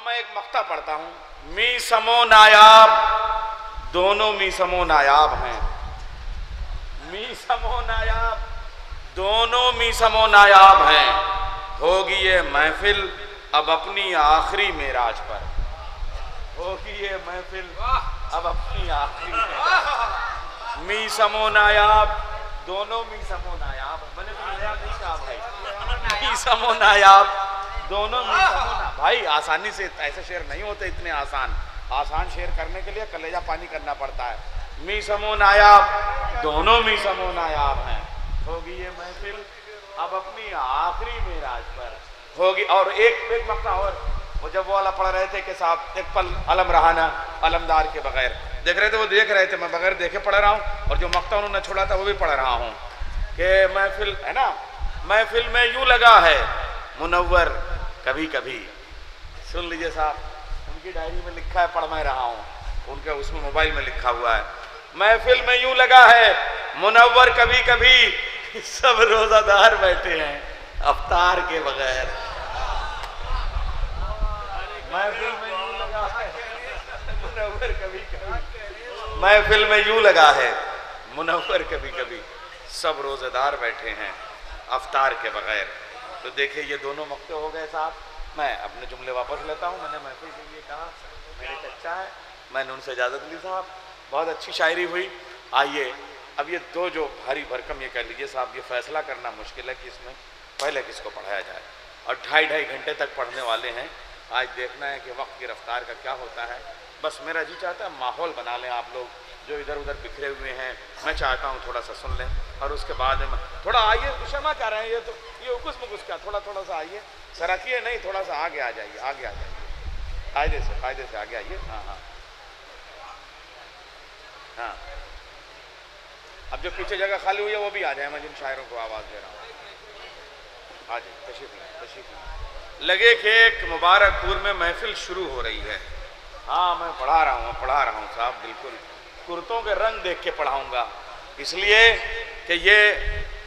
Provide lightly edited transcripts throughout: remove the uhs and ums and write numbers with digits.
میں ایک مقطع پڑھتا ہوں. میسم و نایاب دونوں میسم و نایاب ہیں. میسم و نایاب دونوں میسم و نایاب ہیں. ہوگی یہ محفل اب اپنی آخری معراج پر. ہوگی یہ محفل اب اپنی آخری معراج. میسم و نایاب دونوں میسم و نایاب. میں نے تو نایاب نہیں کہا بھائی. میسم و نایاب دونوں میسم و نایاب. بھائی آسانی سے ایسے شعر نہیں ہوتے اتنے آسان. آسان شعر کرنے کے لیے کلیجہ پانی کرنا پڑتا ہے. میسم و نایاب دونوں میسم و نایاب ہیں. ہوگی یہ محفل اب اپنی آخری معراج پر. ہوگی. اور ایک مقطع اور وہ جب وہ والا پڑھ رہے تھے کہ صاحب ایک پل علم رہانا علمدار کے بغیر دیکھ رہے تھے. وہ دیکھ رہے تھے, میں بغیر دیکھے پڑھ رہا ہوں, اور جو مقطع انہوں نے چھوڑا تھا وہ بھی پڑھ رہا ہوں کہ محفل ہے نا, محفل میں یوں لگا ہے منور کبھی کبھی. سن لیجئے صاحب, ان کی ڈائری میں لکھا ہے, پڑھ میں رہا ہوں, ان کے اس میں موبائل میں لکھا ہوا ہے. محفل میں یوں لگا ہے منور کبھی کبھی, سب روزہ دار بیٹھے ہیں افطار کے بغیر. محفل میں یوں لگا ہے منور کبھی کبھی, محفل میں یوں لگا ہے منور کبھی کبھی, سب روزہ دار بیٹھے ہیں افطار کے بغیر. تو دیکھیں یہ دونوں مقطع ہو گئے صاحب. میں اپنے جملے واپس لیتا ہوں. میں نے محفل کے لیے کہا, میرے چچا ہے, میں نے ان سے اجازت لی صاحب. بہت اچھی شاعری ہوئی. آئیے اب یہ دو جو بھاری بھرکم, یہ کہہ لیجیے صاحب, یہ فیصلہ کرنا مشکل ہے کہ اس میں پہلے کس کو پڑھایا جائے. اور 2.5 گھنٹے تک پڑھنے والے ہیں. آج دیکھنا ہے کہ وقت کی رفتار کا کیا ہوتا ہے. بس میرا جی چاہتا ہے ماحول بنا لیں آپ لوگ جو ادھر ادھر بکھرے ہوئے ہیں. میں چاہتا ہوں تھوڑا سا سن لیں, اور اس کے بعد تھوڑا آئیے. شما کہہ رہے ہیں یہ تو یہ اکس مکس کیا, تھوڑا سا آئیے, سرکیے نہیں, تھوڑا سا آگے آ جائیے, آگے آ جائیے, قاعدے سے آگے آئیے. ہاں ہاں ہاں. اب جو پیچھے جگہ خالی ہوئی ہے وہ بھی آ جائیں. میں جن شاعروں کو آواز دے رہا ہوں آ جائیں, تشریف لیں. لگے کہ ایک مبارک پور میں محفل شروع ہو رہی ہے. ہاں میں پڑھا رہا ہوں صاحب, بالکل کرتوں کے رنگ دیکھ کے پڑھاؤں گا. اس لیے کہ یہ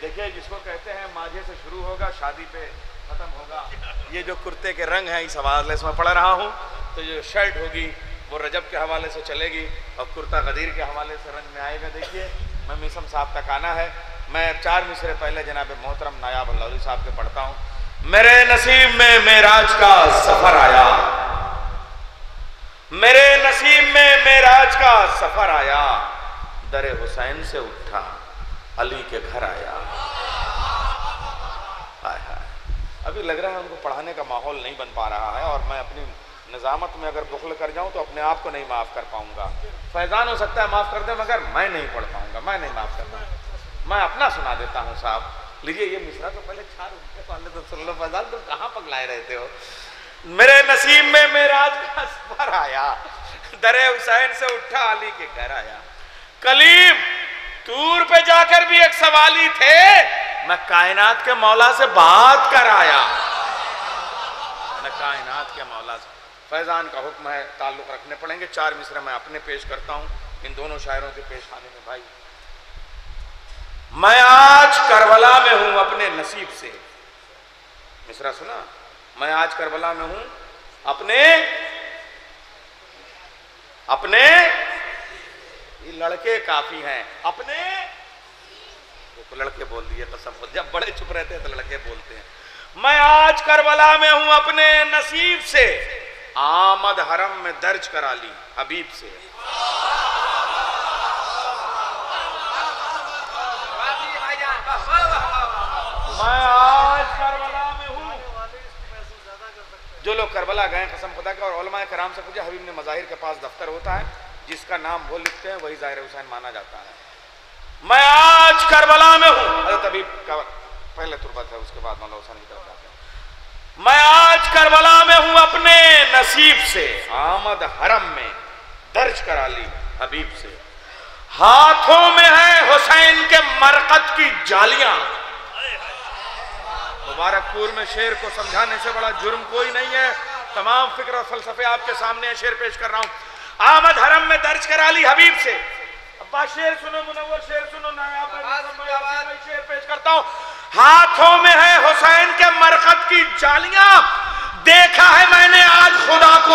دیکھیں جس کو کہتے ہیں ماجھے سے شروع ہوگا شادی پہ ختم ہوگا. یہ جو کرتے کے رنگ ہیں اس حوالے سے میں پڑھ رہا ہوں. تو جو شرٹ ہوگی وہ رجب کے حوالے سے چلے گی, اور کرتا غدیر کے حوالے سے رنگ میں آئے گا. دیکھیے میں میسم صاحب تک آنا ہے. میں 4 مصرے پہلے جناب محترم نایاب اللہ صاحب کے پڑھتا ہوں. میرے نصیب میں معراج کا سفر آیا, میرے نصیب میں معراج کا سفر آیا, در حسین سے اٹھا علی کے گھر آیا. ابھی لگ رہا ہے ان کو پڑھانے کا ماحول نہیں بن پا رہا ہے, اور میں اپنی نظامت میں اگر بخل کر جاؤں تو اپنے آپ کو نہیں معاف کر پاؤں گا. فیضان ہو سکتا ہے معاف کر دے, مگر میں نہیں پڑھ پاؤں گا, میں نہیں معاف کر پاؤں گا. میں اپنا سنا دیتا ہوں صاحب. لیجئے یہ مصرع تو پہلے 4 گھنٹے پہلے تو سن لو. فیضان تم کہاں پگلائے رہتے ہو. میرے نصیب میں معراج کا سفر آیا, در حسین سے اٹھا علی کے گھر آیا. کلیم طور پہ جا کر بھی ایک سوالی تھے, میں کائنات کے مولا سے بات کر آیا. میں کائنات کے مولا سے. فیضان کا حکم ہے, تعلق رکھنے پڑیں گے. 4 مصرے میں اپنے پیش کرتا ہوں ان دونوں شاعروں کے پیش آنے میں. بھائی میں آج کربلا میں ہوں اپنے نصیب سے. مصرع سنا, میں آج کربلا میں ہوں اپنے یہ لڑکے کافی ہیں اپنے. لڑکے بول دیے قسم, جب بڑے چپ رہتے ہیں تو لڑکے بولتے ہیں. میں آج کربلا میں ہوں اپنے نصیب سے, آمد حرم میں درج کرا لی حبیب سے. میں آج کربلا میں ہوں. جو لوگ کربلا گئے قسم خدا کا, اور علماء کرام سے پوچھا, حبیب نے مظاہر کے پاس دفتر ہوتا ہے, جس کا نام وہ لکھتے ہیں وہی ظاہر حسین مانا جاتا ہے. میں آج کربلا میں ہوں, حضرت حبیب کا پہلے تربت ہے, اس کے بعد مولا حسین کی طرف جاتے ہیں. میں آج کربلا میں ہوں اپنے نصیب سے, آمد حرم میں درج کرا لی حبیب سے. ہاتھوں میں ہے حسین کے مرقد کی جالیاں. مبارک پور میں شعر کو سمجھانے سے بڑا جرم کوئی نہیں ہے. تمام فکر اور فلسفے آپ کے سامنے شعر پیش کر رہا ہوں. آمد حرم میں درج کرا لی حبیب سے. ابا شعر سنو, منور شعر سنو, نایاب شعر پیش کرتا ہوں. ہاتھوں میں ہے حسین کے مرقد کی جالیاں, دیکھا ہے میں نے آج خدا کو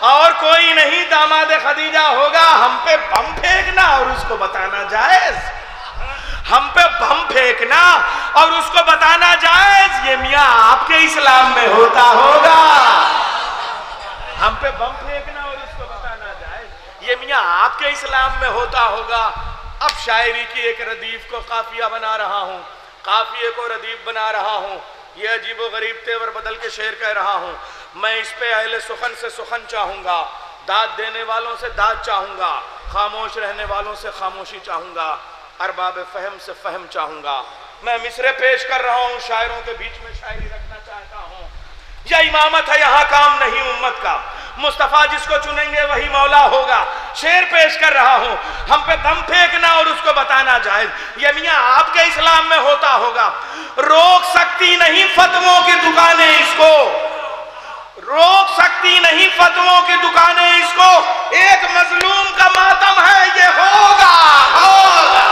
اور کوئی نہیں داماد خدیجہ ہوگا، ہم پہ بم پھینکنا اور اس کو بتانا جائز، ہم پہ بم پھینکنا اور اس کو بتانا جائز، یہ میاں آپ کے اسلام میں ہوتا ہوگا۔ ہم پہ بم پھینکنا اور اس کو بتانا جائز، یہ میاں آپ کے اسلام میں ہوتا ہوگا۔ اب شاعری کی ایک ردیف کو قافیہ بنا رہا ہوں، قافیے کو ردیف بنا رہا ہوں، یہ عجیب و غریب تیور بدل کے شعر کہہ رہا ہوں۔ میں اس پہ اہل سخن سے سخن چاہوں گا، داد دینے والوں سے داد چاہوں گا، خاموش رہنے والوں سے خاموشی چاہوں گا، ارباب فہم سے فہم چاہوں گا۔ میں مصرے پیش کر رہا ہوں، شاعروں کے بیچ میں شاعری رکھنا چاہتا ہوں۔ یا امامت ہے یہاں کام نہیں امت کا، مصطفیٰ جس کو چنیں گے وہی مولا ہوگا۔ شعر پیش کر رہا ہوں، ہم پہ بم پھینکنا اور اس کو بتانا جائز، یہ میاں آپ کے اسلام میں ہوتا ہوگا۔ روک سکتی نہیں فتووں کی دکانیں اس کو، روک سکتی نہیں فتووں کی دکانیں اس کو، ایک مظلوم کا ماتم ہے یہ ہوگا ہوگا۔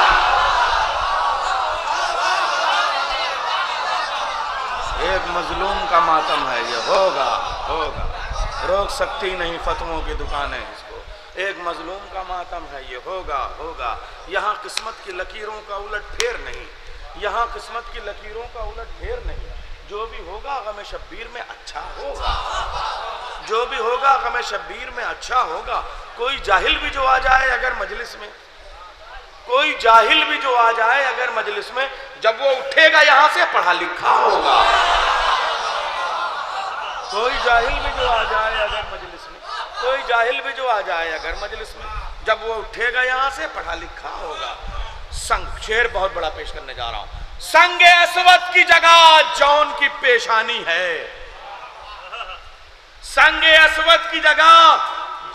ایک مظلوم کا ماتم ہے یہ ہوگا ہوگا، روک سکتی نہیں فتووں کی دکانیں اس کو، ایک مظلوم کا ماتم ہے یہ ہوگا ہوگا۔ یہاں قسمت کی لکیروں کا الٹ پھیر نہیں، یہاں قسمت کی لکیروں کا الٹ پھیر نہیں، جو بھی ہوگا غم شبیر میں اچھا ہوگا، جو بھی ہوگا غم شبیر میں اچھا ہوگا۔ کوئی جاہل بھی جو آ جائے اگر مجلس میں، کوئی جاہل بھی جو آ جائے اگر مجلس میں، جب وہ اٹھے گا یہاں سے پڑھا لکھا ہوگا۔ کوئی جاہل بھی جو آ جائے اگر مجلس میں، کوئی جاہل بھی جو آ جائے اگر مجلس میں، جب وہ اٹھے گا یہاں سے پڑھا لکھا ہوگا۔ شعر بہت بڑا پیش کرنے جا رہا ہوں۔ سنگ اسود کی جگہ جون کی پیشانی ہے، سنگ اسود کی جگہ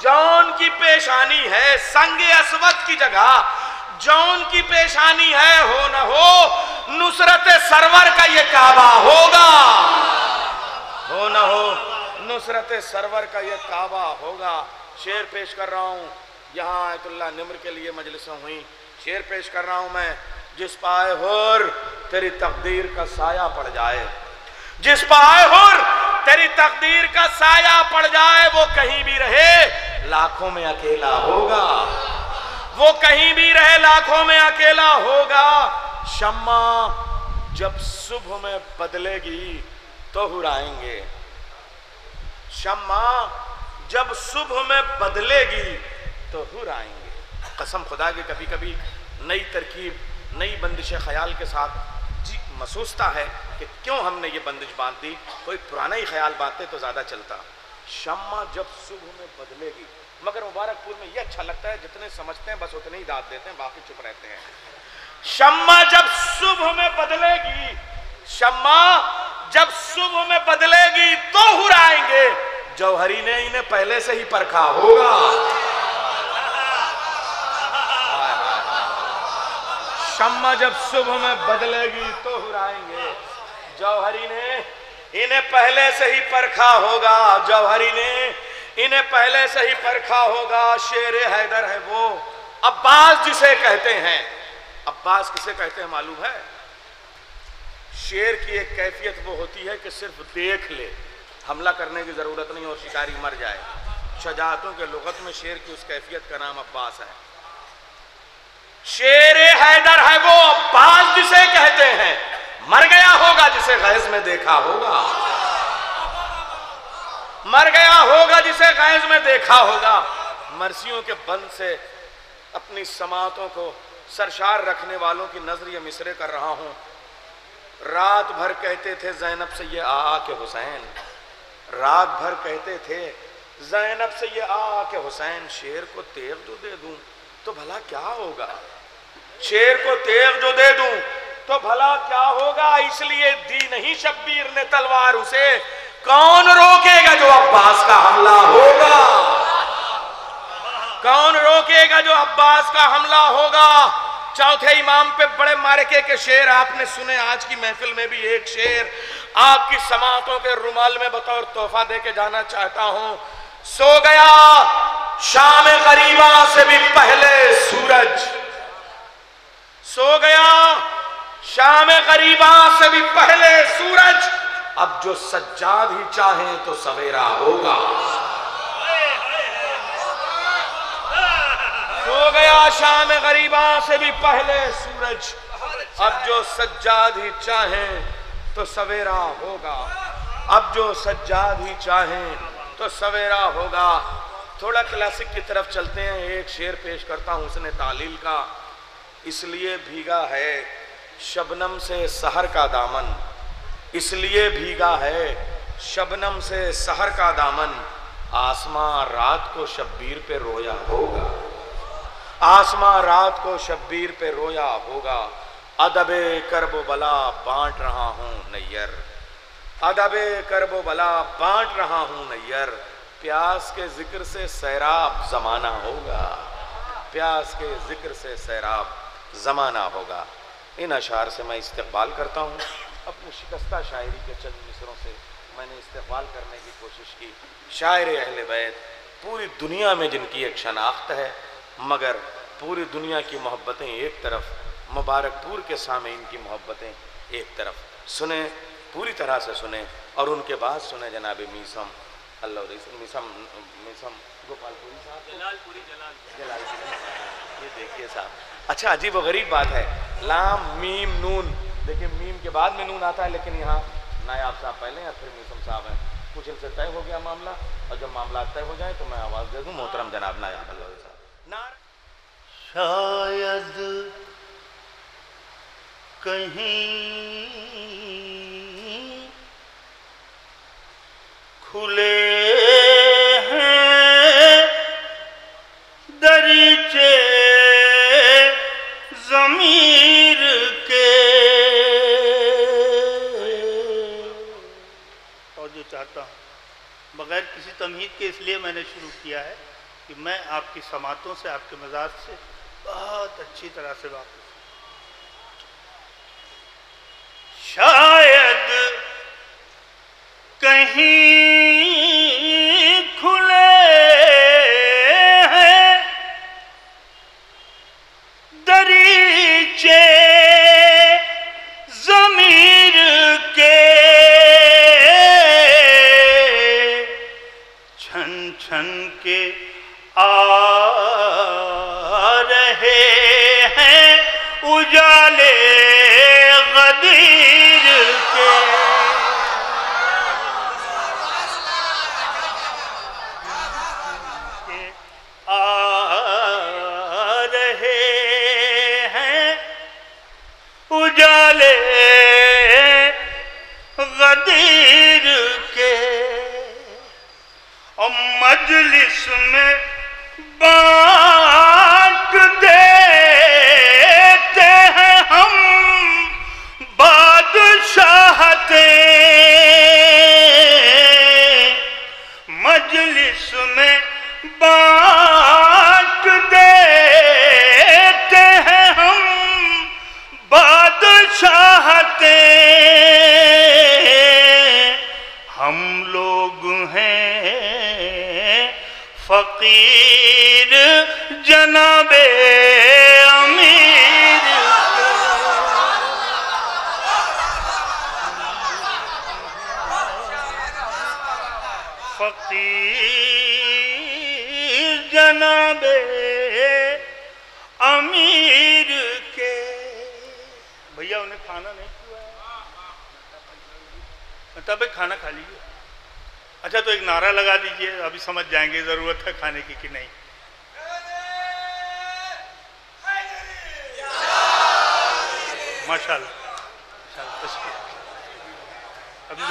جون کی پیشانی ہے، سنگ اسود کی جگہ جون کی پیشانی ہے، ہو نہ ہو نصرت سرور کا یہ کعبہ ہوگا، ہو نہ ہو نصرت سرور کا یہ کعبہ ہوگا۔ شعر پیش کر رہا ہوں، یہاں آیت اللہ نمر کے لیے مجلسیں ہوئیں، شعر پیش کر رہا ہوں میں۔ جس پائے ہور تیری تقدیر کا سایہ پڑ جائے، جس پائے ہور تیری تقدیر کا سایہ پڑ جائے، وہ کہیں بھی رہے لاکھوں میں اکیلا ہوگا، وہ کہیں بھی رہے لاکھوں میں اکیلا ہوگا۔ شمع جب صبح میں بدلے گی تو ہرائیں گے، شمع جب صبح میں بدلے گی تو ہرائیں گے۔ قسم خدا کی کبھی کبھی نئی ترکیب، نئی بندش خیال کے ساتھ جی محسوستا ہے کہ کیوں ہم نے یہ بندش باندھ دی، کوئی پرانا ہی خیال باندھتے تو زیادہ چلتا۔ شمع جب صبح میں بدلے گی، مگر مبارک پور میں یہ اچھا لگتا ہے جتنے سمجھتے ہیں بس اتنے ہی داد دیتے ہیں، باقی چپ رہتے ہیں۔ شمع جب صبح میں بدلے گی، شمع جب صبح میں بدلے گی تو ہرائیں گے، جوہری نے انہیں پہلے سے ہی پرکھا ہوگا۔ شمع جب صبح میں بدلے گی تو ہرائیں گے، جوہری نے انہیں پہلے سے ہی پرکھا ہوگا، جوہری نے انہیں پہلے سے ہی پرکھا ہوگا۔ شیر حیدر ہے وہ عباس جسے کہتے ہیں، عباس کسے کہتے ہیں معلوم ہے؟ شیر کی ایک کیفیت وہ ہوتی ہے کہ صرف دیکھ لے، حملہ کرنے کی ضرورت نہیں اور شکاری مر جائے۔ شجاعتوں کے لغت میں شیر کی اس کیفیت کا نام عباس ہے۔ شیر حیدر ہے وہ عباس جسے کہتے ہیں، مر گیا ہوگا جسے غیظ میں دیکھا ہوگا، مر گیا ہوگا جسے غیظ میں دیکھا ہوگا۔ مرثیوں کے بند سے اپنی سماعتوں کو سرشار رکھنے والوں کی نظر یہ مصرے کر رہا ہوں۔ رات بھر کہتے تھے زینب سے یہ آ کے حسین، رات بھر کہتے تھے زینب سے یہ آ کے حسین، شیر کو تیغ جو دے دوں تو بھلا کیا ہوگا، شیر کو تیغ جو دے دوں تو بھلا کیا ہوگا۔ اس لیے دی نہیں شبیر نے تلوار اسے، کون روکے گا جو عباس کا حملہ ہوگا، کون روکے گا جو عباس کا حملہ ہوگا۔ چوتھے امام پہ بڑے مارکے کے شعر آپ نے سنے، آج کی محفل میں بھی ایک شعر آپ کی سماعتوں کے رومال میں بطور تحفہ دے کے جانا چاہتا ہوں۔ سو گیا شام غریبا سے بھی پہلے سورج، سو گیا شام غریبا سے بھی پہلے سورج، اب جو سجاد ہی چاہیں تو سویرا ہوگا، ہو گیا شام غریباں سے بھی پہلے سورج، اب جو سجاد ہی چاہیں تو سویرا ہوگا، اب جو سجاد ہی چاہیں تو سویرا ہوگا۔ تھوڑا کلاسک کی طرف چلتے ہیں، ایک شعر پیش کرتا ہوں حسن تعلیل کا۔ اس لیے بھیگا ہے شبنم سے سحر کا دامن، اس لیے بھیگا ہے شبنم سے سحر کا دامن، آسماں رات کو شبیر پہ رویا ہوگا، آسماں رات کو شبیر پہ رویا ہوگا۔ ادب کرب و بلا بانٹ رہا ہوں نیر، ادب کرب و بلا بانٹ رہا ہوں نیر، پیاس کے ذکر سے سیراب زمانہ ہوگا، پیاس کے ذکر سے سیراب زمانہ ہوگا۔ ان اشعار سے میں استقبال کرتا ہوں، اپنی شکستہ شاعری کے چند مصروں سے میں نے استقبال کرنے کی کوشش کی۔ شاعر اہل بیت پوری دنیا میں جن کی ایک شناخت ہے، مگر پوری دنیا کی محبتیں ایک طرف، مبارک پور کے سامعین کی محبتیں ایک طرف۔ سنیں، پوری طرح سے سنیں، اور ان کے بعد سنیں جناب میسم اللہ میسم گوپال پوری صاحب، جلال پوری، جلال پوری، یہ دیکھیے صاحب۔ اچھا عجیب و غریب بات ہے، لام میم نون، دیکھیں میم کے بعد میں نون آتا ہے، لیکن یہاں نائب صاحب پہلے ہیں پھر میسم صاحب ہیں۔ کچھ ان سے طے ہو گیا معاملہ، اور جب معاملات طے ہو جائیں تو میں آواز دے دوں محترم جناب نائب اللہ صاحب۔ شاید کہیں کھلے ہیں دریچے ضمیر کے، اور جو چاہتا ہوں بغیر کسی تمہید کے اس لیے میں نے شروع کیا ہے کہ میں آپ کی سماعتوں سے، آپ کے مزاج سے بہت اچھی طرح سے واقف ہوں۔ شاید کہیں کھلے ہیں دریچے ضمیر کے، چھن چھن کے آ رہے ہیں اجالے غدیر کے، آ رہے ہیں اجالے غدیر کے، اور مجلس میں بانٹ دیتے ہیں ہم بادشاہتیں، مجلس میں بانٹ دیتے ہیں ہم بادشاہتیں، ہم لوگ ہیں فقیر جناب امیر فقیر جناب امیر کے۔ بھیا انہیں کھانا نہیں کھوا ہے، مطلب کھانا کھا لیجیے۔ اچھا تو ایک نعرہ لگا دیجئے، ابھی سمجھ جائیں گے ضرورت ہے کھانے کی کہ نہیں۔ ماشاءاللہ ابھی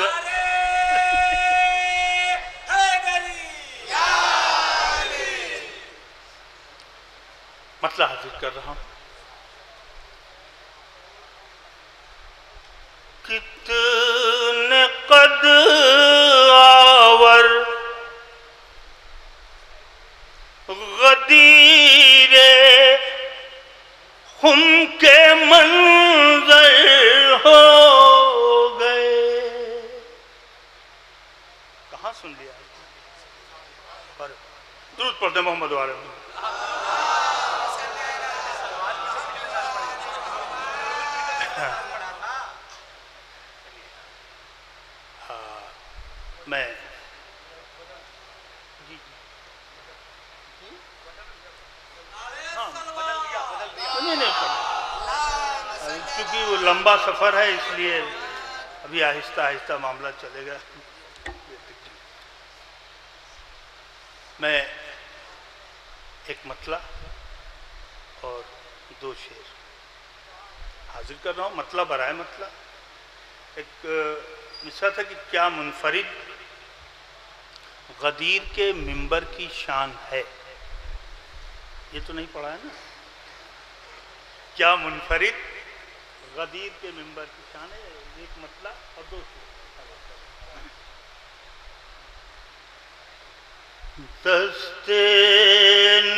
مسئلہ حاضر کر رہا ہوں۔ کتنے قد آور غدیر خم کے منظر ہو گئے۔ کہاں سن لیا؟ درود پڑھتے محمد والے۔ میں نہیں پڑھا، کیونکہ وہ لمبا سفر ہے اس لیے ابھی آہستہ آہستہ معاملہ چلے گا. میں ایک مطلع اور 2 شعر حاضر کر رہا ہوں. مطلع برائے مطلع. ایک مصرع تھا کہ کیا منفرد غدیر کے منبر کی شان ہے. یہ تو نہیں پڑھا ہے نا. کیا منفرد غدیر کے منبر کی شان ہے. ایک مطلع اور 2 شعر. دست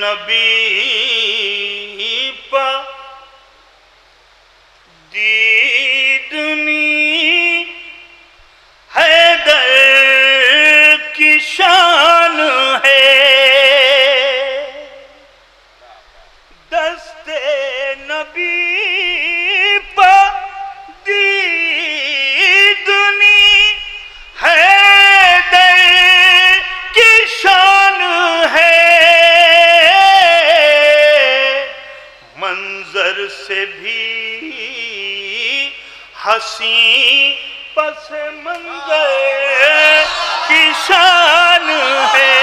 نبی پا دیدنی حیدر کی شان ہے. دست نبی پا دیدنی حیدر کی شان ہے. منظر سے بھی حسین پس منظر کی شان ہے.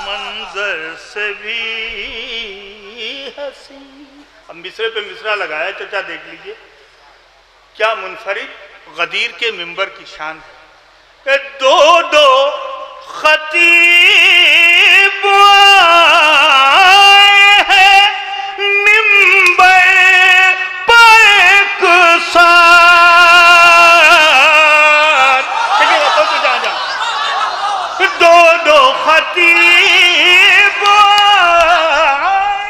منظر سے بھی حسین. اب مصرے پہ مصرع لگایا چچا دیکھ لیجئے. کیا منفرد غدیر کے منبر کی شان ہے. 2 خطیب آئے ہیں منبر پر ایک ساتھ. دیکھیں گا تو جہاں 2 خطیب آئے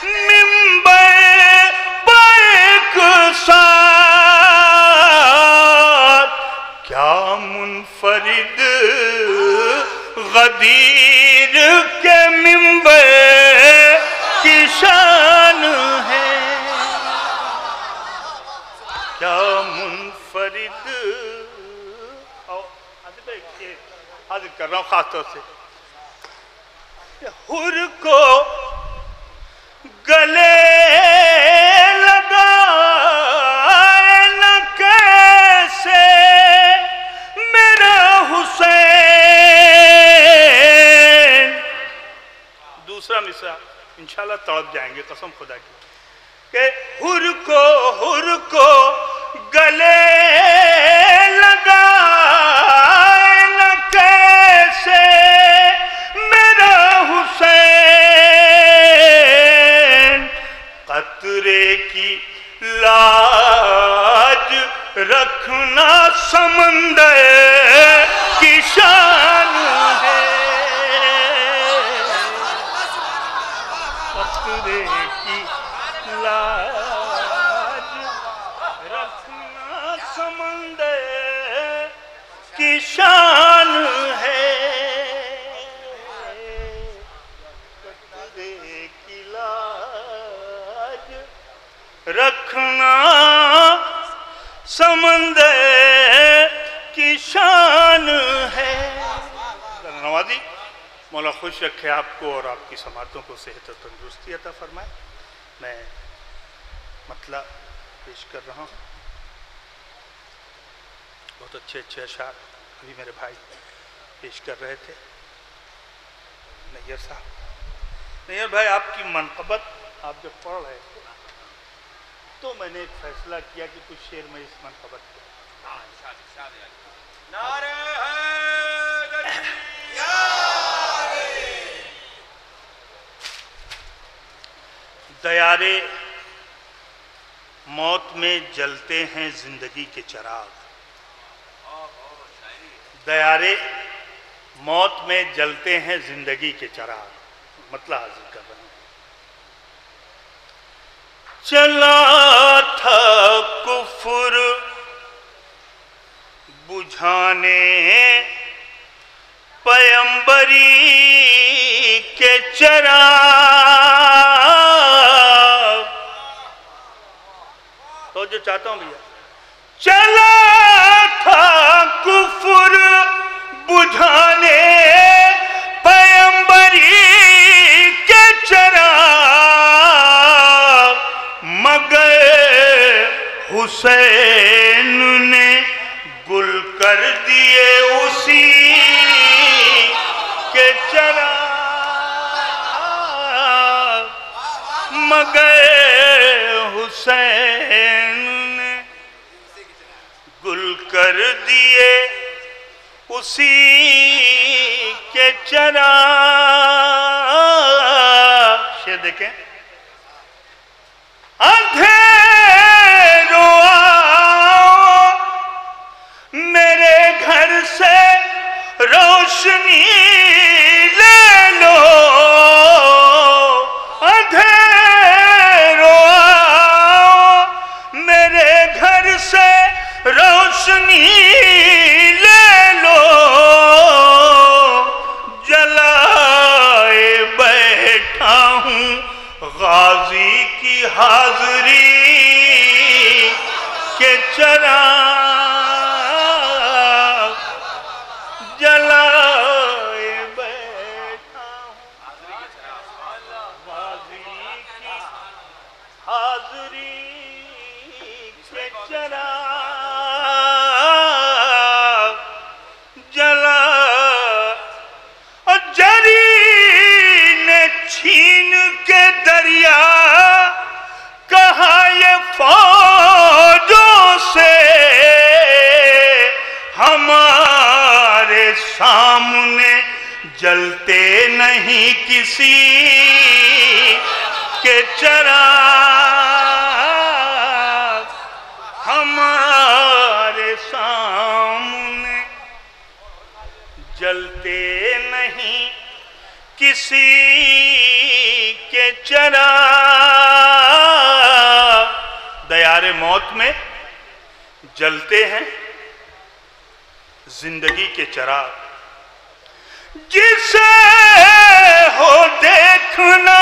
ہیں منبر پر ایک ساتھ. کیا منفرد غدیر کے منبر کی شان ہے. کیا منفرد. حاضر کر رہا ہوں خاص طور سے. حر کو گلے لگائے نہ کیسے میرا حسین. دوسرا مصرع انشاءاللہ تڑپ جائیں گے قسم خدا کی. کہ حر کو گلے لگائے نہ کیسے میرا حسین. قطرے کی لاج رکھنا سمندر کی شان ہے. قطرے کی لاج رکھنا سمندر کی شان ہے. قطرے کی لاج رکھنا سمندر کی شان ہے. نوازی مولا خوش رکھے آپ کو اور آپ کی سماعتوں کو صحت و تندرستی عطا فرمائے. میں مطلع پیش کر رہا ہوں. بہت اچھے اشعار ابھی میرے بھائی پیش کر رہے تھے. نیّر صاحب. نیّر بھائی آپ کی منقبت آپ جب پڑھ رہے تھے تو میں نے ایک فیصلہ کیا کہ کچھ شعر میں اس منقبت کو. نعرہ دیارے موت میں جلتے ہیں زندگی کے چراغ. دیارے موت میں جلتے ہیں زندگی کے چراغ. مطلع حاضر کر رہا ہوں. چلا تھا کفر بجھانے پیمبری کے چراغ. تو جو چاہتا ہوں بھیا. چلا تھا کفر بجھانے پیمبری حسین نے گل کر دیے اسی کے چراغ، مگر حسین نے گل کر دیے اسی کے چراغ۔ یہ دیکھیں، اندھیروں آؤ میرے گھر سے روشنی لے لو، اندھیروں آؤ میرے گھر سے روشنی لے لو، جلائے بیٹھا ہوں غازی کی حاضری کے چراغ، جلائے بیٹھا ہوں غازی کی حاضری کے چراغ، جلا جری نے چھین کے دریا کہا یہ فوجوں سے ہمارے سامنے جلتے نہیں کسی کے چراغ، ہمارے سامنے جلتے نہیں کسی کے چراغ، دیار موت میں جلتے ہیں زندگی کے چراغ، جسے ہو دیکھنا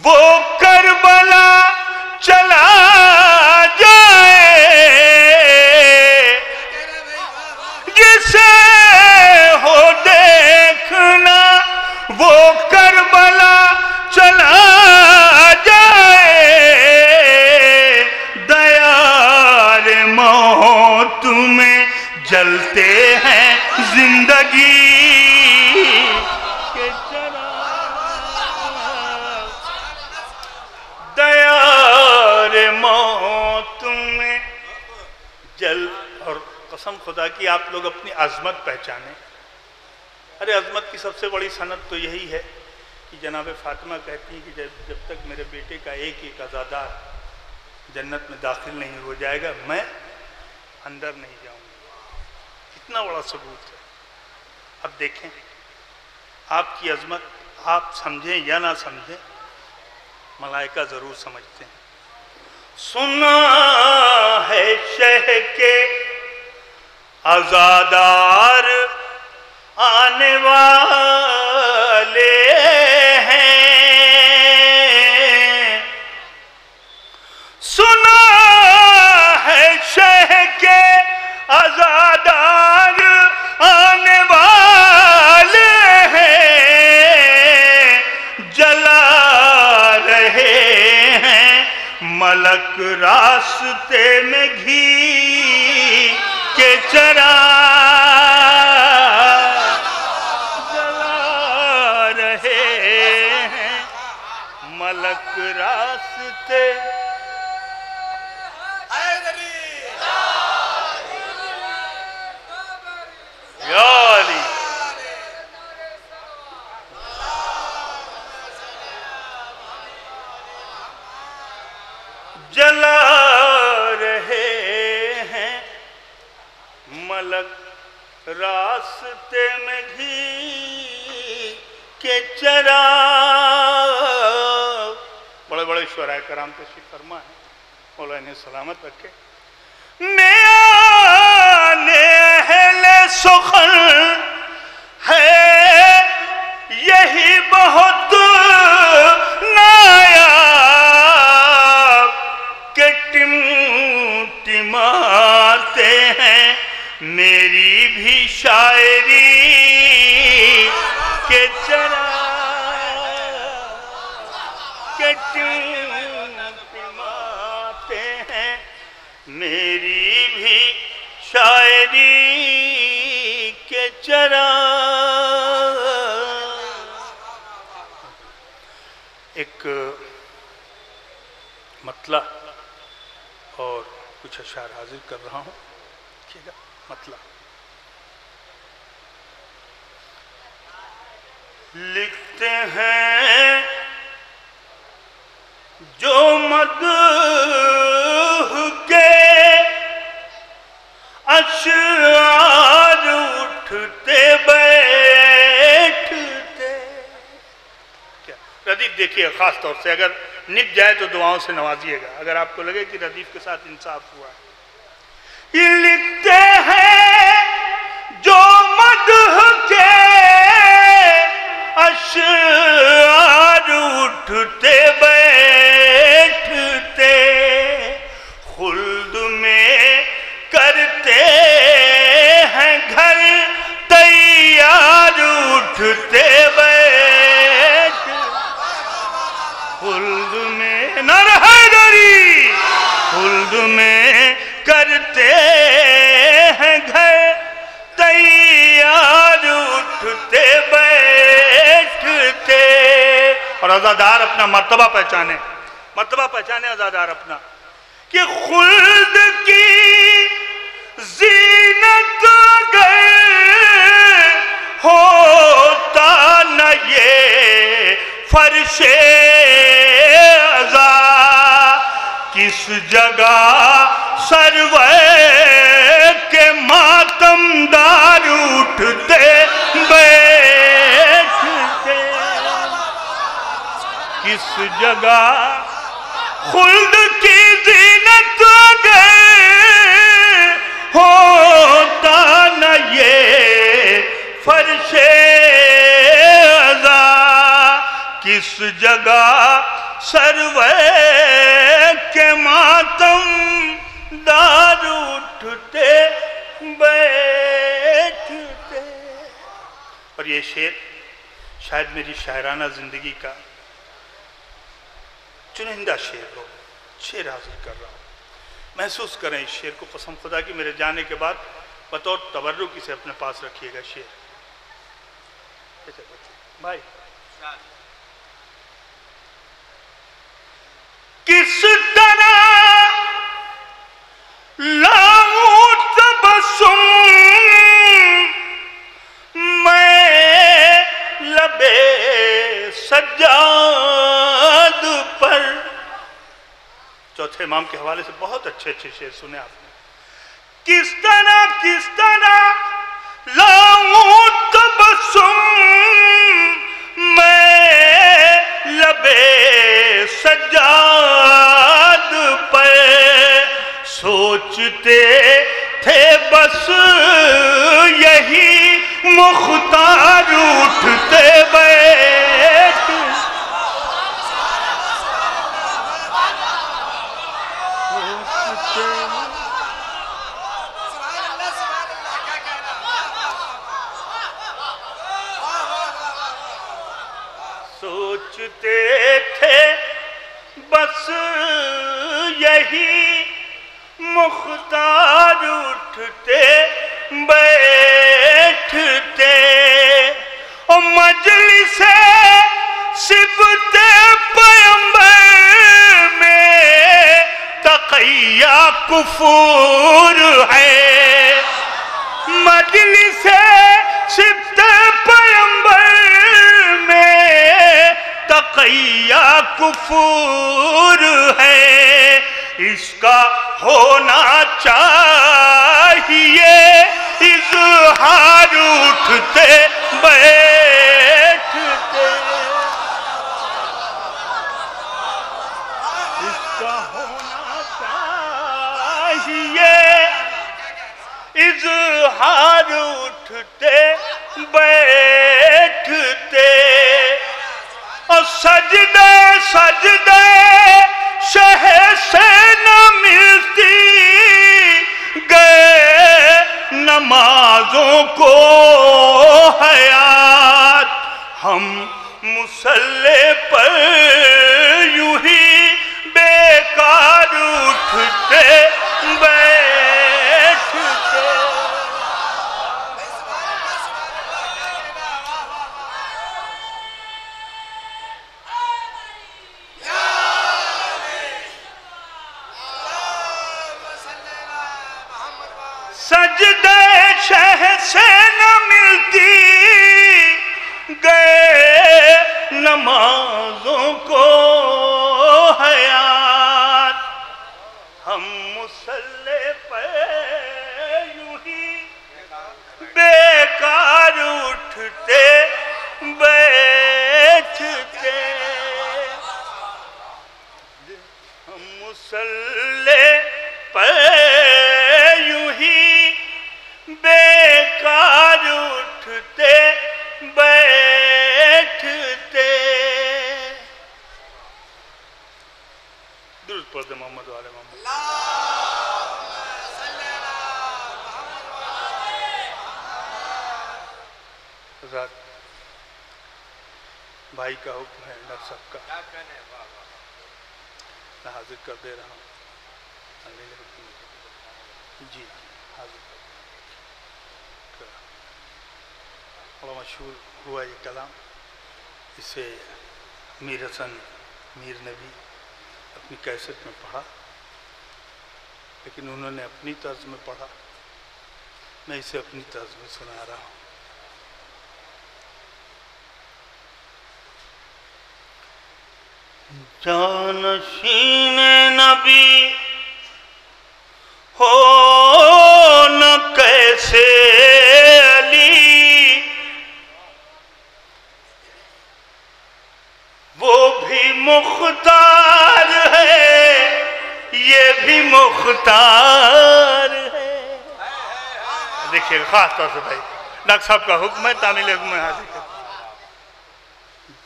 وہ کربلا چلا جائے، جسے ہو دیکھنا وہ کربلا چلا جائے، دیار موت میں جلتے ہیں زندگی کے چراغ، دیار موت میں جل۔ اور قسم خدا کی آپ لوگ اپنی عظمت پہچانیں۔ ارے عظمت کی سب سے بڑی صنعت تو یہی ہے کہ جناب فاطمہ کہتی ہیں کہ جب تک میرے بیٹے کا ایک ایک عزادار جنت میں داخل نہیں ہو جائے گا میں اندر نہیں جاؤں گا۔ کتنا بڑا ثبوت ہے۔ اب دیکھیں آپ کی عظمت آپ سمجھیں یا نہ سمجھیں، ملائکہ ضرور سمجھتے ہیں۔ سنا ہے شہ کے عزادار آنے والے ہیں، سنا ہے شہ کے عزادار آنے والے ہیں، جلا رہے ہیں ملک راستے میں گھی کے چراغ، جلا رہے ہیں ملک راستے، یا علی جلا رہے ہیں ملک راستے میں گھی کے چراغ۔ بڑے بڑے شعراء کرام تشریف فرما ہے، مولا انہیں سلامت رکھے۔ میان اہل سخن ہے یہی بہت نایاب کہ ٹمٹماتے ہیں میری بھی شاعری کے چراغ، کہ ٹمٹماتے ہیں میری بھی شاعری کے چراغ. ایک مطلع اور کچھ اشعار حاضر کر رہا ہوں. ٹھیک ہے. مطلع لکھتے ہیں جو مدح کے اشعار اٹھتے بیٹھتے. کیا ردیف دیکھیے خاص طور سے اگر نپ جائے تو دعاؤں سے نوازیے گا اگر آپ کو لگے کہ ردیف کے ساتھ انصاف ہوا ہے. یہ لکھتے ہیں جو مدح کے اشعار اٹھتے بیٹھتے خلد میں کرتے ہیں گھر تیار اٹھتے بیٹھتے خلد میں نعرہ حیدری خلد میں کرتے ہیں گھر تیار اٹھتے بیٹھتے. اور عزادار اپنا مرتبہ پہچانے عزادار اپنا کہ خلد کی زینت اگر ہوتا نہ یہ فرش عزا کس جگہ سرور کے ماتم دار اٹھتے بیٹھتے. کس جگہ خلد کی زینت اگر ہوتا نہ یہ فرش عزا کس جگہ سرور کے ماتم دار اٹھتے بیٹھتے. اور یہ شعر شاید میری شاعرانہ زندگی کا چنندہ شعر ہو. شعر حاضر کر رہا ہوں. محسوس کریں اس شعر کو. قسم خدا کی میرے جانے کے بعد بطور تبرک اسے اپنے پاس رکھیے گا. شعر بھائی کس طرح لاؤں تبسم میں لبے سجاد پر. چوتھے امام کے حوالے سے بہت اچھے شعر سنے آپ نے. کس طرح لاؤں تبسم میں لبے سجاد پر سوچتے تھے بس یہی مختار اٹھتے بیٹھتے. سوچتے تھے بس یہی مختار اٹھتے بیٹھتے. اور مجلس صبت پیمبر میں تقیہ کفور ہے. مجلس صبت پیمبر میں تقیہ کفور ہے. اس کا ہونا چاہیے اظہار اٹھتے بیٹھتے. اس کا ہونا چاہیے اظہار اٹھتے بیٹھتے. اور سجدے شہ سے نہ ملتی گئے نمازوں کو حیات. ہم مصلی پر یوں ہی بیکار اٹھتے سجدے شہ سے نہ ملتی گئے نمازوں کو حیات ہم مصلی پہ یوں ہی بیکار اٹھتے بیٹھتے ہم مصلی پہ یوں ہی بیکار اٹھتے بیٹھتے درود پڑھتے محمد والے محمد حضرات بھائی کا حکم ہے ڈاکٹر صاحب کا میں حاضر کر دے رہا ہوں جی حاضر بڑا مشہور ہوا یہ کلام اسے میر حسن میر نبی اپنی کیسٹ میں پڑھا لیکن انہوں نے اپنی طرز میں پڑھا میں اسے اپنی طرز میں سنا رہا ہوں جانشین نبی ہو نہ کیسے علی وہ بھی مختار ہے یہ بھی مختار ہے دیکھیے خاص طور سے بھائی ڈاکٹر صاحب کا حکم ہے تعمیل حکم ہے حاضر کریں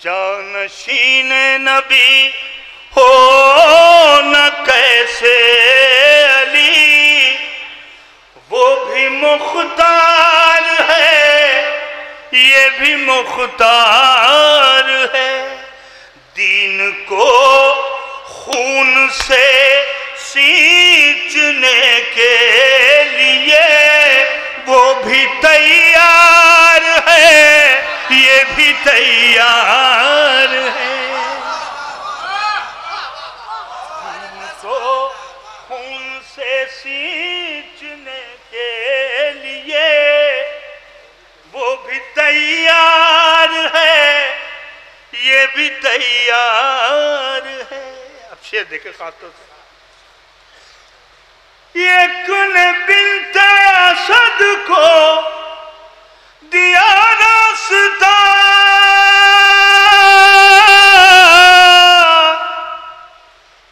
جانشین نبی ہو نہ کیسے علی وہ بھی مختار ہے یہ بھی مختار ہے دین کو خون سے سینچنے کے لیے وہ بھی تیار ہے یہ بھی تیار ہے دین کو خون سے سینچنے کے لیے وہ بھی تیار ہے یہ بھی تیار ہے اب شعر دیکھیں خاص طور سے ایک نے بنت اسد کو دیا راستہ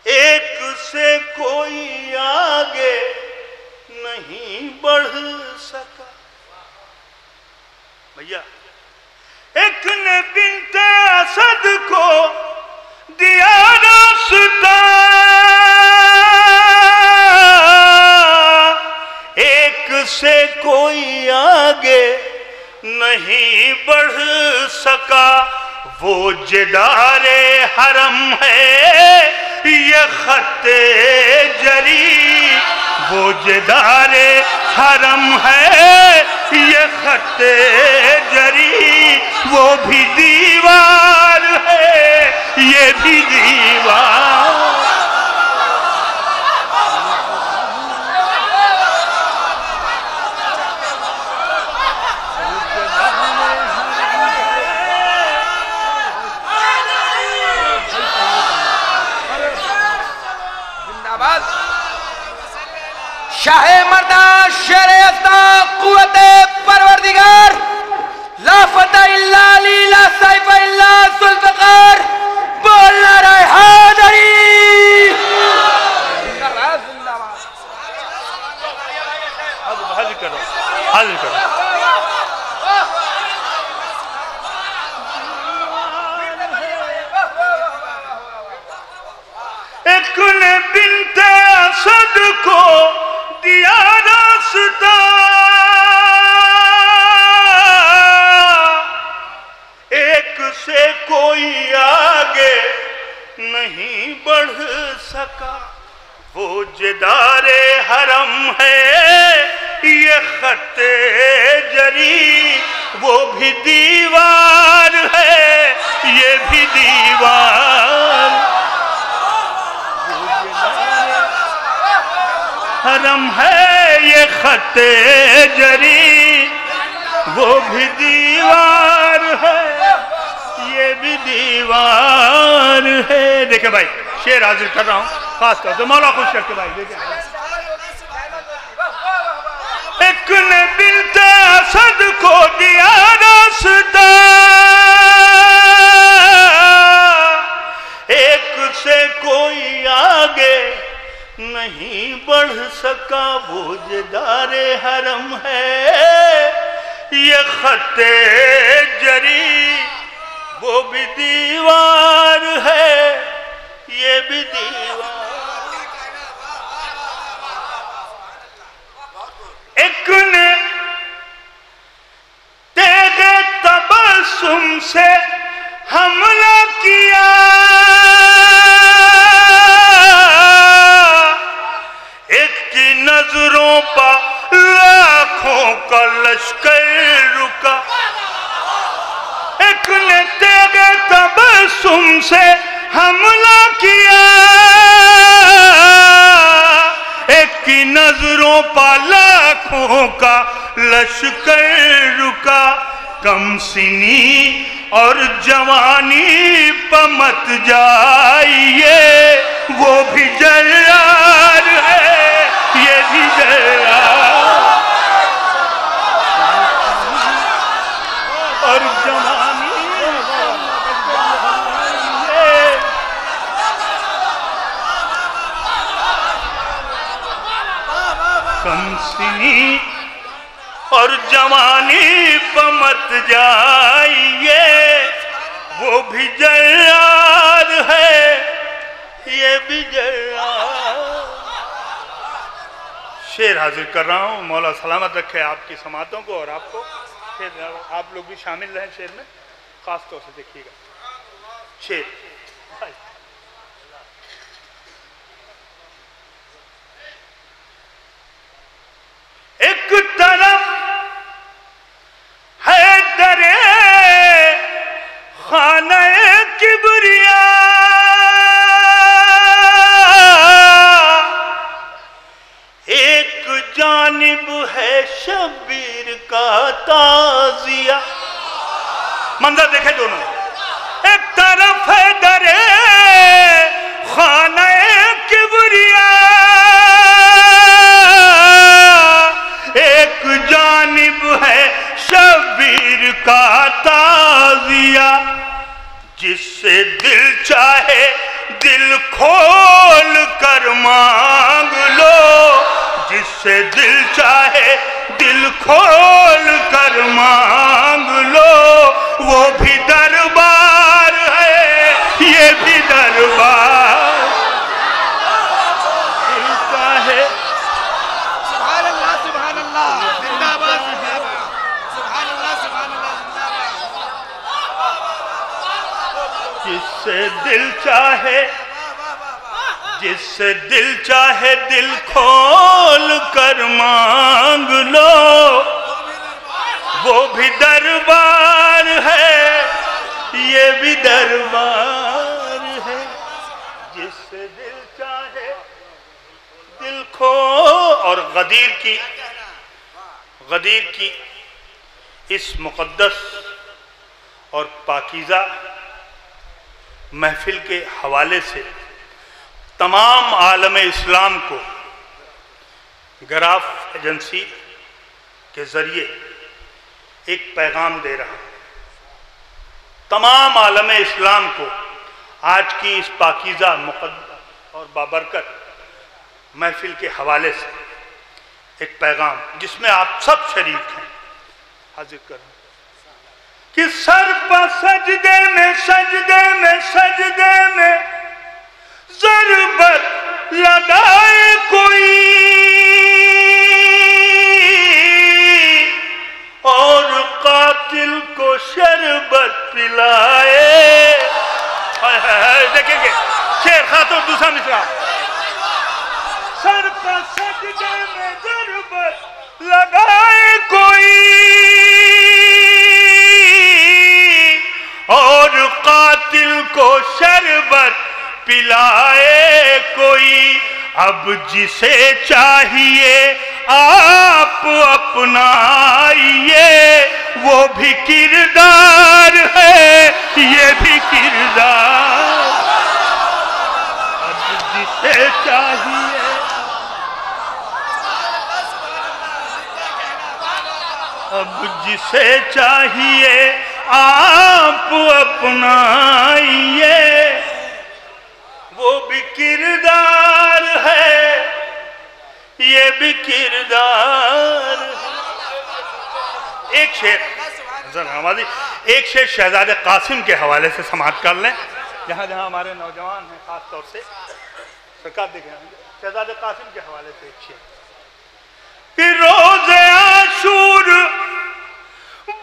ایک سے کوئی آگے نہیں بڑھ سکا بھیا ایک نے بنت اسد کو دیا راستہ ایک سے کوئی آگے نہیں بڑھ سکا وہ جدار حرم ہے یہ خط جری وہ جدار حرم ہے یہ خط جری وہ بھی دیوار ہے یہ بھی دیوار شاہ مردان شیر افتا قوت پروردگار لا فتح الا علی لا سیف الا ذوالفقار بولنا رہے حاضری حاضر کرو حاضر کرو ایک نے بنت اسد کو دیا راستہ ایک سے کوئی آگے نہیں بڑھ سکا وہ جدار حرم ہے یہ خط جری وہ بھی دیوار ہے یہ بھی دیوار حرم ہے یہ خط جری، وہ بھی دیوار ہے یہ بھی دیوار ہے. دیکھیں بھائی شعر حاضر کر رہا ہوں خاص طور سے مولا خوش کر کے بھائی. دیکھیں ایک نے بنت اسد کو دیا راستہ، ایک سے کوئی آگے نہیں بڑھ سکا، وہ جدار حرم ہے یہ خط جری، وہ بھی دیوار ہے یہ بھی دیوار. ایک نے تیغ تبسم سے حملہ کیا، ایک کی نظروں پر لاکھوں کا لشکر رکا. ایک نے تیغ تبسم سے حملہ کیا، ایک کی نظروں پر لاکھوں کا لشکر رکا. کم سنی اور جوانی پہ مت جائیے، وہ بھی جرار ہے یہ بھی جرار، اور جوانی کم سنی اور جوانی پہ مت جائیے، وہ بھی جرار ہے یہ بھی جرار. شعر حاضر کر رہا ہوں، مولا سلامت رکھے آپ کی سماعتوں کو اور آپ کو. پھر آپ لوگ بھی شامل رہیں شعر میں خاص طور سے. دیکھیے گا شعر. ایک طرف ہے در خانہ کبریا، ایک جانب ہے شبیر کا تازیہ. منظر دیکھیں دونوں. ایک طرف ہے در خانہ کبریا، ایک جانب ہے شبیر کا تازیہ. جس سے دل چاہے دل کھول کر مانگ لو، جس سے دل چاہے دل کھول کر مانگ لو، وہ بھی دربار ہے یہ بھی دربار. دل چاہے سبحان اللہ سبحان اللہ زندہ باد سبحان اللہ سبحان اللہ زندہ باد. جس سے دل چاہے جس سے دل چاہے دل کھول کر مانگ لو، وہ بھی دربار ہے یہ بھی دربار ہے. جس سے دل چاہے دل کھو. اور غدیر کی اس مقدس اور پاکیزہ محفل کے حوالے سے تمام عالم اسلام کو گراف ایجنسی کے ذریعے ایک پیغام دے رہا ہوں. تمام عالم اسلام کو آج کی اس پاکیزہ مقدس اور بابرکت محفل کے حوالے سے ایک پیغام جس میں آپ سب شریک ہیں حاضر کروں کہ سر پہ سجدے میں سجدے میں سجدے میں ضربت لگائے کوئی اور قاتل کو شربت پلائے. دیکھیں گے شیر خاتون دوسرا مصرع. سر پہ سجدے میں ضربت لگائے کوئی اور قاتل کو شربت پلائے کوئی. اب جسے چاہیے آپ اپنائیے، وہ بھی کردار ہے، یہ بھی کردار۔ اب جسے چاہیے، اب جسے چاہیے آپ اپنائیے، وہ بھی کردار ہے، یہ بھی کردار ہے۔ ایک شعر ایک شعر شہزادے قاسم کے حوالے سے سماعت کر لیں، جہاں جہاں ہمارے نوجوان ہیں خاص طور سے سرکار دیکھیں، شہزادے قاسم کے حوالے سے ایک شعر۔ کہ روز عاشور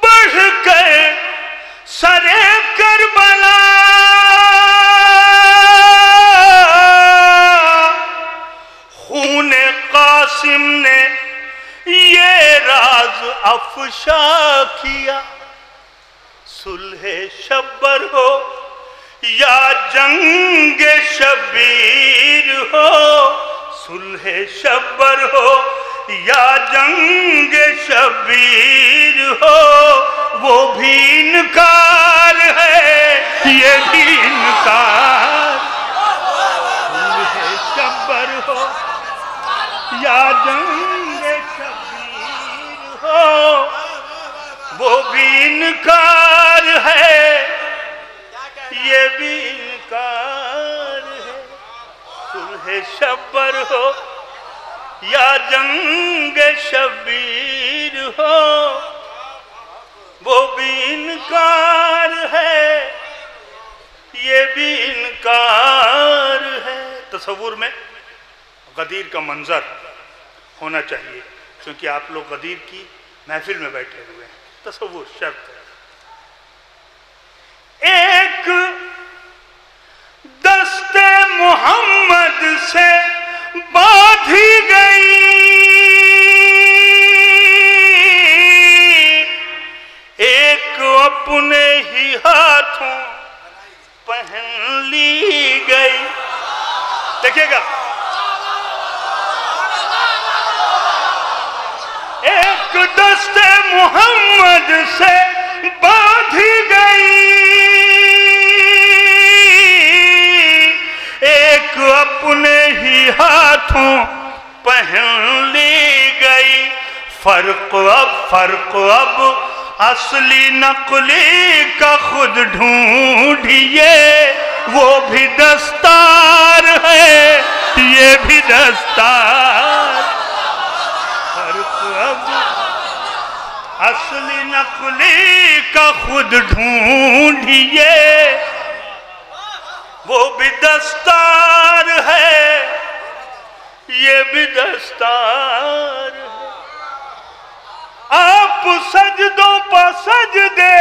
بڑھ کر سر کربلا، خون قاسم نے یہ راز افشا کیا، صلح شبر ہو یا جنگ شبیر ہو، صلح شبر ہو یا جنگ شبیر ہو، وہ بھی انکار ہے، یہ بھی انکار۔ صلح شبر ہو یا جنگ شبیر ہو، وہ بھی انکار ہے، یہ بھی انکار ہے۔ صلح شبر ہو یا جنگ شبیر ہو، وہ بھی انکار ہے، یہ بھی انکار ہے۔ تصور میں غدیر کا منظر ہونا چاہیے، کیونکہ آپ لوگ غدیر کی محفل میں بیٹھے ہوئے ہیں۔ تصور شرط ہے۔ ایک دست محمد سے باندھی گئی، ایک اپنے ہی ہاتھوں پہن لی گئی۔ دیکھیے گا، ایک دست محمد سے باندھی گئی، ایک اپنے ہی ہاتھوں پہن لی گئی۔ فرق اب اصلی نقلی کا خود ڈھونڈیے، وہ بھی دستار ہے، یہ بھی دستار۔ فرق اب اصلی نقلی کا خود ڈھونڈیے، وہ بھی دستار ہے، یہ بھی دستار ہے۔ آپ سجدوں پر سجدے،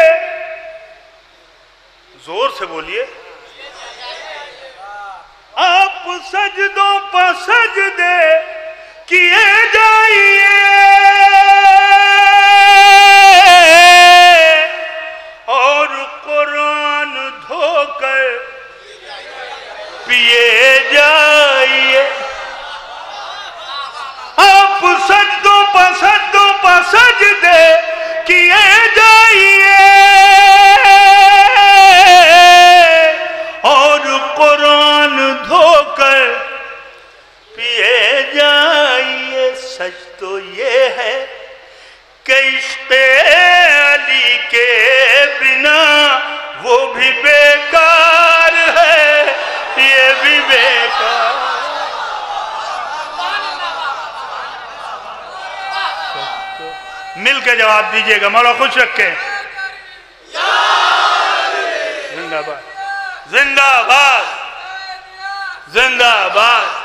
زور سے بولیے، آپ سجدوں پر سجدے کیے جائیے، اور قرآن دھو کر پیے جائیے۔ آپ سجدوں پر سجدے کیے جائیے، اور قرآن دھو کر پیے جائیے۔ سچ تو یہ ہے کہ عشق علی کے بنا وہ بھی بیکار ہے، یہ بھی بیکار۔ مل کے جواب دیجئے گا، مولا خوش رکھے۔ زندہ باد، زندہ باد، زندہ باد۔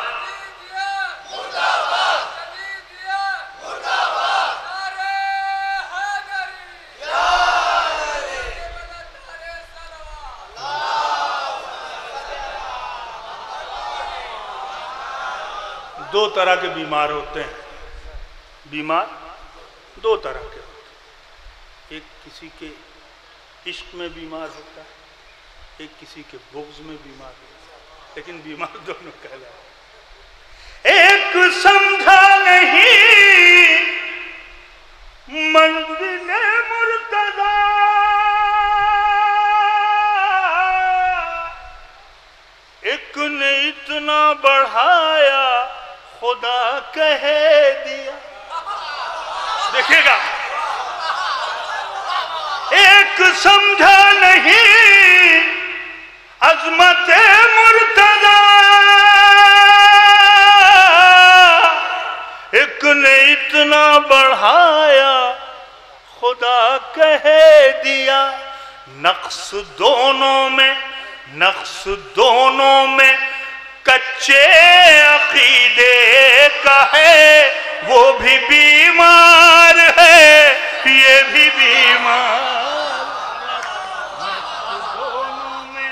دو طرح کے بیمار ہوتے ہیں، بیمار دو طرح کے ہوتے ہیں۔ ایک کسی کے عشق میں بیمار ہوتا ہے، ایک کسی کے بغض میں بیمار ہوتا ہے، لیکن بیمار دونوں کہلاتے ہیں۔ خدا کہہ دیا. دیکھیے گا ایک سمجھا نہیں عظمت مرتضی، ایک نے اتنا بڑھایا خدا کہہ دیا. نقص دونوں میں کچے عقیدے کا ہے، وہ بھی بیمار ہے یہ بھی بیمار. نقص دونوں میں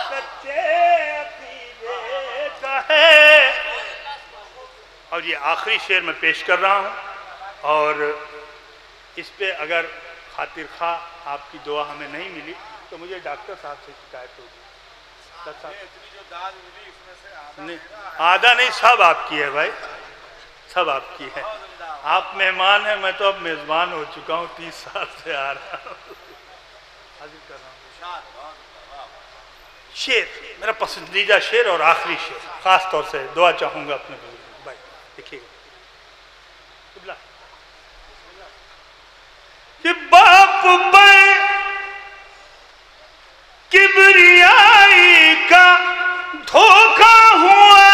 کچے عقیدے کا ہے. اور یہ آخری شعر میں پیش کر رہا ہوں، اور اس پہ اگر خاطر خواہ آپ کی دعا ہمیں نہیں ملی تو مجھے ڈاکٹر صاحب سے شکایت ہوگی. آدھا نہیں، سب آپ کی ہے بھائی، سب آپ کی ہے. آپ مہمان ہیں، میں تو اب میزبان ہو چکا ہوں، 30 سال سے آ رہا ہوں. حاضر کر رہا ہوں شعر، میرا پسندیدہ شعر اور آخری شعر. خاص طور سے دعا چاہوں گا اپنے بزرگ بھائی. دیکھیے گا کہ باپ پہ کبریائی کا دھوکہ ہوا،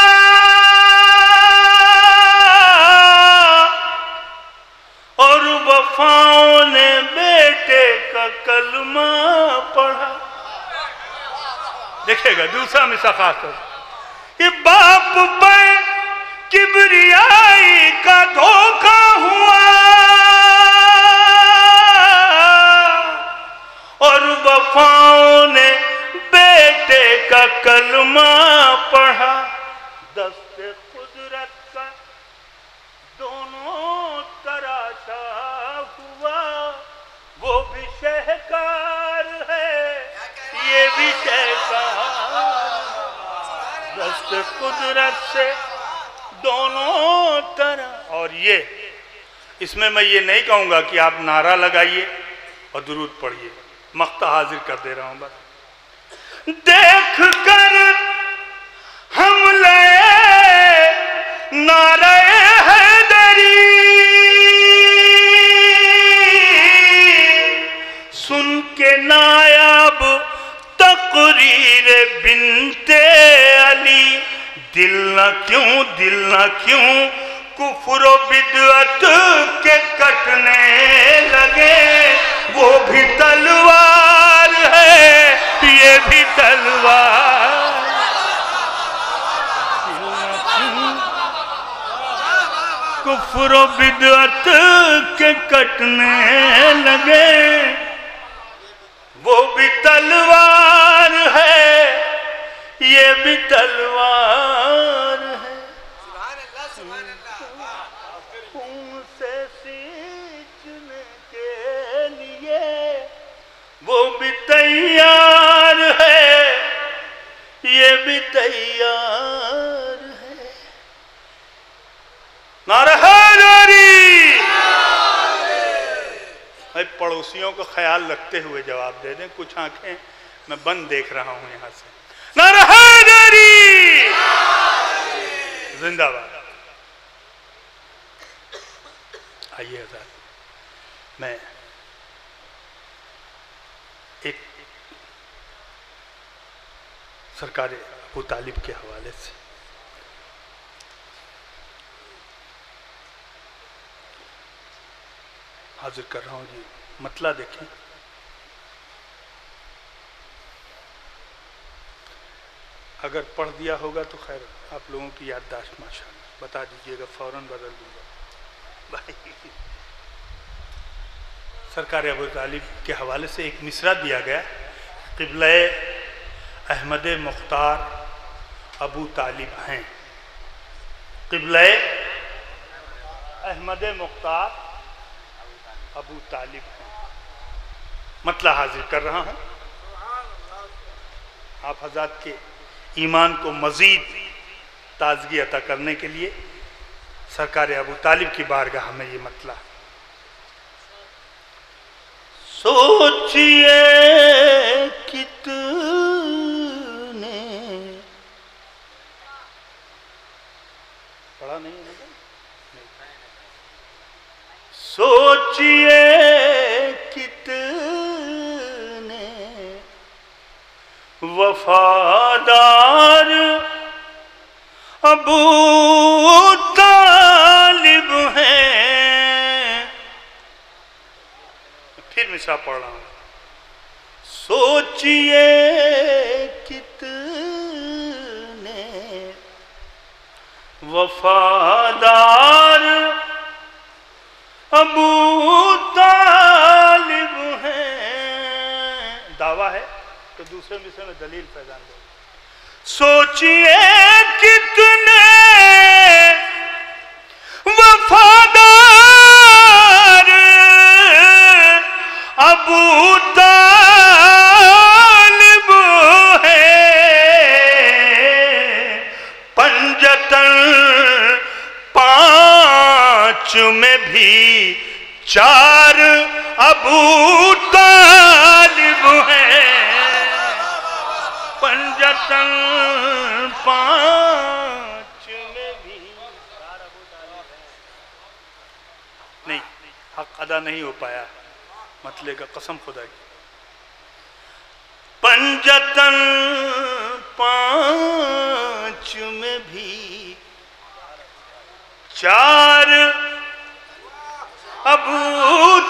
اور وفاؤں نے بیٹے کا کلمہ پڑھا. دیکھے گا دوسرا مثال خاص طور کہ باپ پہ کبریائی کا دھوکہ ہوا، اور وفاؤں نے بیٹے کا کلمہ پڑھا. دست قدرت کا دونوں تراشا ہوا، وہ بھی شہکار ہے یہ بھی شہکار. دست قدرت سے دونوں طرح. اور یہ اس میں یہ نہیں کہوں گا کہ آپ نعرہ لگائیے اور درود پڑھیے، مقطع حاضر کر دے رہا ہوں بس. دیکھ کر حملے نعرہ حیدری، سن کے نایاب تقریر بنت علی، دل نہ کیوں کفر و بدعت کے کٹنے لگے، وہ بھی تلوار ہے یہ بھی تلوار. کفر و بدعت کے کٹنے لگے، وہ بھی تلوار ہے یہ بھی تلوار ہے. خون سے سینچنے کے لیے وہ بھی تیار ہے یہ بھی تیار ہے. نعرہ حیدری. بھائی پڑوسیوں کو خیال رکھتے ہوئے جواب دے دیں، کچھ آنکھیں میں بند دیکھ رہا ہوں یہاں سے. نعرہ حیدری زندہ باد. آئیے حضرات، میں ایک سرکار ابو طالب کے حوالے سے حاضر کر رہا ہوں. جی مطلع دیکھیں. اگر پڑھ دیا ہوگا تو خیر، آپ لوگوں کی یادداشت ماشاءاللہ، بتا دیجئے گا فوراً بدل دوں گا. سرکار ابو طالب کے حوالے سے ایک مصرع دیا گیا، قبلہ احمد مختار ابو طالب ہیں. قبلہ احمد مختار ابو طالب ہیں. مطلع حاضر کر رہا ہوں. آپ حضرات کے ایمان کو مزید تازگی عطا کرنے کے لیے سرکار ابو طالب کی بارگاہ میں یہ مطلع. سوچئے کتنے پڑھا نہیں ہے نا؟ سوچئے کتنے وفادار ابو طالب ہیں. پھر مصرع پڑھ رہا ہوں. سوچئے کتنے وفادار ابو طالب ہیں. دعویٰ ہے تو دوسرے مصرع میں دلیل فیضان دو. سوچئے کتنے وفادار ابو طالب ہیں. پنجتن پانچ میں بھی چار ابو طالب ہیں. پنجتن پانچ میں بھی چار ابو طالب ہیں. نہیں، حق ادا نہیں ہو پایا، مطلب کا قسم خدا کی. پنجتن پانچ میں بھی چار ابو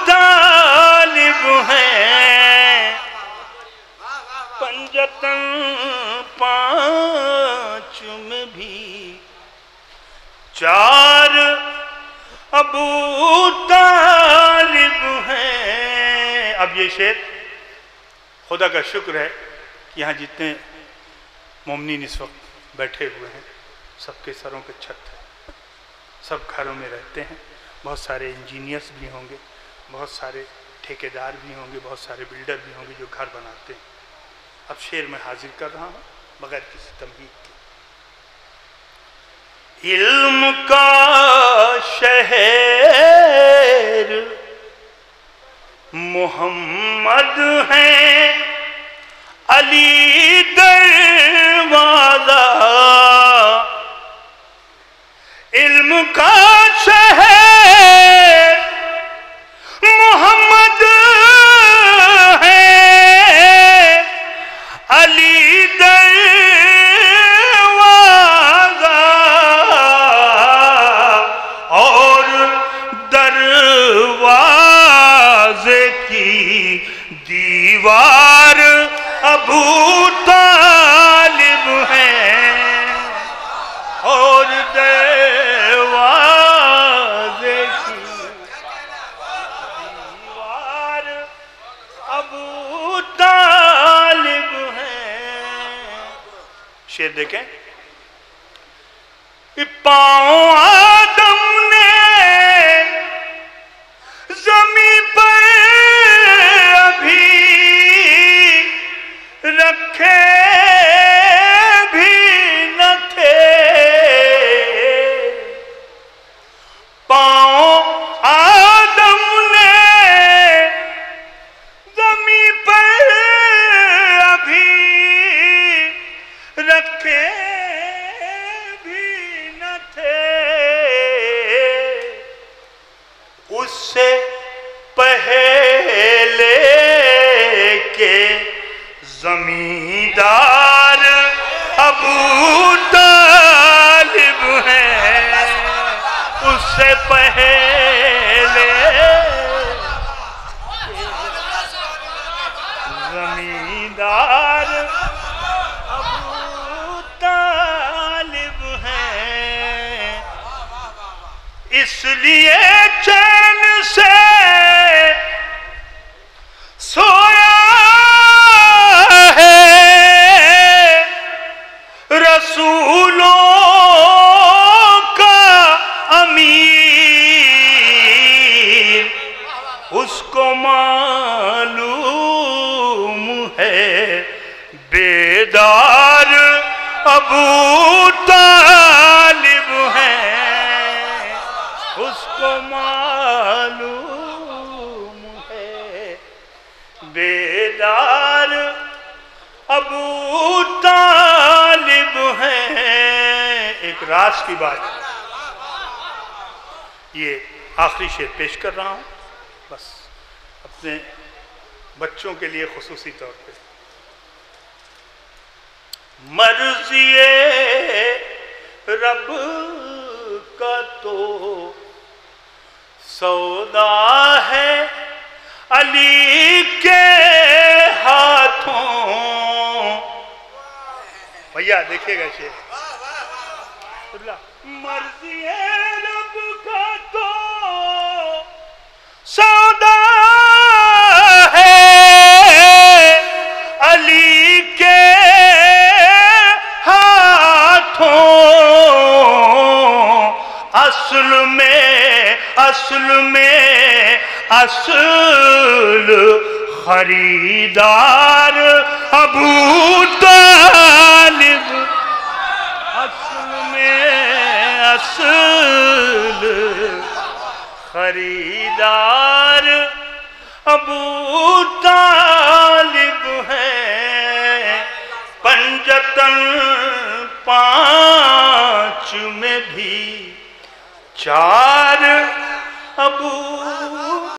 طالب ہیں. پنجتن پانچ میں بھی چار ابو طالب ہیں. اب یہ شعر خدا کا شکر ہے کہ یہاں جتنے مومنین اس وقت بیٹھے ہوئے ہیں سب کے سروں پہ چھت ہے، سب گھروں میں رہتے ہیں. بہت سارے انجینئرز بھی ہوں گے، بہت سارے ٹھیکیدار بھی ہوں گے، بہت سارے بلڈر بھی ہوں گے جو گھر بناتے ہیں. اب شعر میں حاضر کر رہا ہوں بغیر کسی تمہید کے. علم کا شہر محمد ہیں، علی دروازہ. علم کا شہر محمد ہے، علی دروازہ. اور دروازے کی دیوار ابو طالب ہیں. اور دروازے کی دیوار ابو طالب ہیں. شعر دیکھیں. پاؤں آدم نے زمین پر ابھی رکھے بھی نہ تھے. پاؤں آدم نے زمین پر ابھی رکھے بھی نہ تھے. اس سے پہلے کے زمیندار ابو طالب ہیں. اس سے پہلے زمیندار ابو طالب ہیں. اس لیے چین سے سویا ہے رسولوں کا امیر. اس کو معلوم ہے بیدار ابو طالب ہیں. اس کو معلوم ہے بیدار ابو طالب ہیں. ایک راز کی بات یہ آخری شعر پیش کر رہا ہوں، بس اپنے بچوں کے لیے خصوصی طور پہ۔ مرضی رب کا تو سودا ہے علی کے ہاتھوں، بھیا دیکھیے گا شعر، مرضی رب کا تو سودا ہے علی کے ہاتھوں، اصل خریدار ابو طالب، اصل خریدار ابو طالب ہے، پنجتن پانچ میں بھی چار